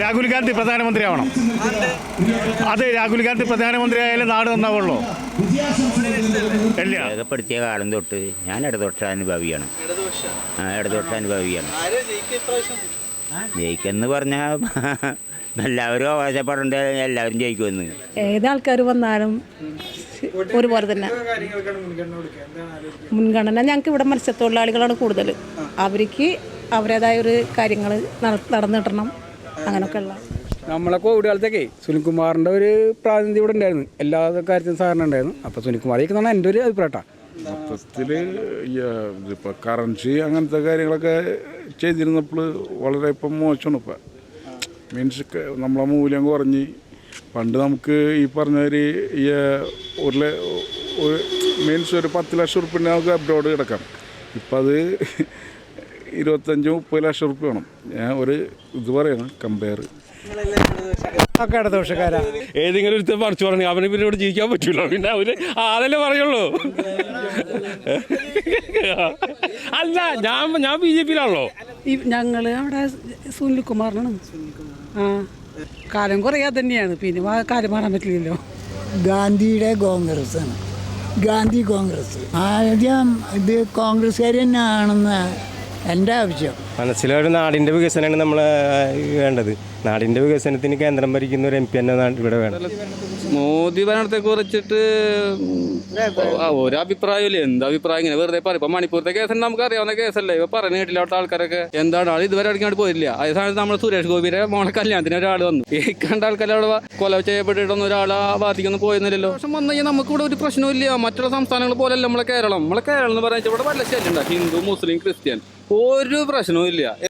രാഹുൽ ഗാന്ധി പ്രധാനമന്ത്രിയാവണം. അത് രാഹുൽ ഗാന്ധി പ്രധാനമന്ത്രി ആയാലും നാട് നന്നാവുള്ളൂ. രേഖപ്പെടുത്തിയ കാലം തൊട്ട് ഞാൻ ഇടതുപക്ഷാനുഭാവിയാണ്. ജയിക്കെന്ന് പറഞ്ഞാൽ എല്ലാവരും അവകാശപ്പെടുന്നുണ്ട്, എല്ലാവരും ജയിക്കുമെന്ന്. ഏതാൾക്കാർ വന്നാലും ഒരുപോലെ തന്നെ മുൻഗണന ഞങ്ങൾക്ക് ഇവിടെ മത്സ്യത്തൊഴിലാളികളാണ് കൂടുതൽ. അവർക്ക് അവരുടേതായ ഒരു കാര്യങ്ങൾ നടന്നിട്ടണം. അങ്ങനെയൊക്കെ ഉള്ള നമ്മളെ കോവിഡ് കാലത്തൊക്കെ സുനിൽകുമാറിൻ്റെ ഒരു പ്രാതിനിധ്യം ഇവിടെ ഉണ്ടായിരുന്നു. എല്ലാ കാര്യത്തിലും സാധാരണ ഉണ്ടായിരുന്നു. അപ്പോൾ സുനിൽകുമാറിലേക്കെന്നാണ് എൻ്റെ ഒരു അഭിപ്രായം. മൊത്തത്തിൽ ഇപ്പോൾ കറൻസി അങ്ങനത്തെ കാര്യങ്ങളൊക്കെ ചെയ്തിരുന്നപ്പോൾ വളരെ ഇപ്പം മോശമാണ്. ഇപ്പം മീൻസ് നമ്മളെ മൂല്യം കുറഞ്ഞ് പണ്ട് നമുക്ക് ഈ പറഞ്ഞൊരു മീൻസ് ഒരു 10 ലക്ഷം റുപ്യ നമുക്ക് അബ്രോഡ് കിടക്കാം. ഇപ്പം അത് 25-30 ലക്ഷം റുപ്യ വേണം. ഞാൻ ഒരു ഇത് പറയണം കമ്പയർ. ഇടതുപക്ഷക്കാരാ ഏതെങ്കിലും ഒരു പറിച്ചു പറഞ്ഞു അവന് പിന്നെ ഇവിടെ ജീവിക്കാൻ പറ്റൂല. പിന്നെ അവര് അതല്ലേ പറയുള്ളൂ. അല്ല ഞാൻ BJP-യിലാണല്ലോ. ഞങ്ങൾ അവിടെ സുനിൽകുമാറിനാണ്. കാലം കുറയാ തന്നെയാണ്. പിന്നെ കാലം മാറാൻ പറ്റില്ലല്ലോ. ഗാന്ധിയുടെ കോൺഗ്രസ്സാണ്. ഗാന്ധി കോൺഗ്രസ് ആദ്യം ഇത് കോൺഗ്രസ്സുകാർ തന്നെയാണെന്ന് എൻ്റെ ആവശ്യം. മനസ്സിലൊരു നാടിൻ്റെ വികസനമാണ് നമ്മൾ വേണ്ടത്. നാടിൻ്റെ വികസനത്തിന് കേന്ദ്രം ഭരിക്കുന്ന ഒരു MP തന്നെ ഇവിടെ വേണം. മോദി ഭരണത്തെ കുറിച്ചിട്ട് ഒരഭിപ്രായമില്ല. അഭിപ്രായം ഇങ്ങനെ വെറുതെ പറയും. ഇപ്പം മണിപ്പൂരത്തെ കേസ് നമുക്ക് അറിയാവുന്ന കേസല്ലേ. ഇപ്പം പറഞ്ഞു കേട്ടില്ല അവിടുത്തെ ആൾക്കാരൊക്കെ എന്താണ് ആൾ ഇതുവരെ അടിക്കാണ്ട് പോയില്ല. അതേ സമയത്ത് നമ്മൾ സുരേഷ് ഗോപിയുടെ മോളെ കല്യാണത്തിന് ഒരാൾ വന്നു. ഈ കണ്ട ആൾക്കാർ അവിടെ കൊല ചെയ്യപ്പെട്ടിട്ടൊന്നും ഒരാൾ ആ ഭാഗത്തേക്കൊന്നും പോയിരുന്നില്ലല്ലോ. പക്ഷെ വന്നു കഴിഞ്ഞാൽ നമുക്കിവിടെ ഒരു പ്രശ്നമില്ല. മറ്റുള്ള സംസ്ഥാനങ്ങൾ പോലെയല്ല നമ്മളെ കേരളം എന്ന് പറഞ്ഞാൽ ഇവിടെ വല്ല ശല്യം. ഹിന്ദു, മുസ്ലിം, ക്രിസ്ത്യൻ ഒരു പ്രശ്നവും ഇല്ല.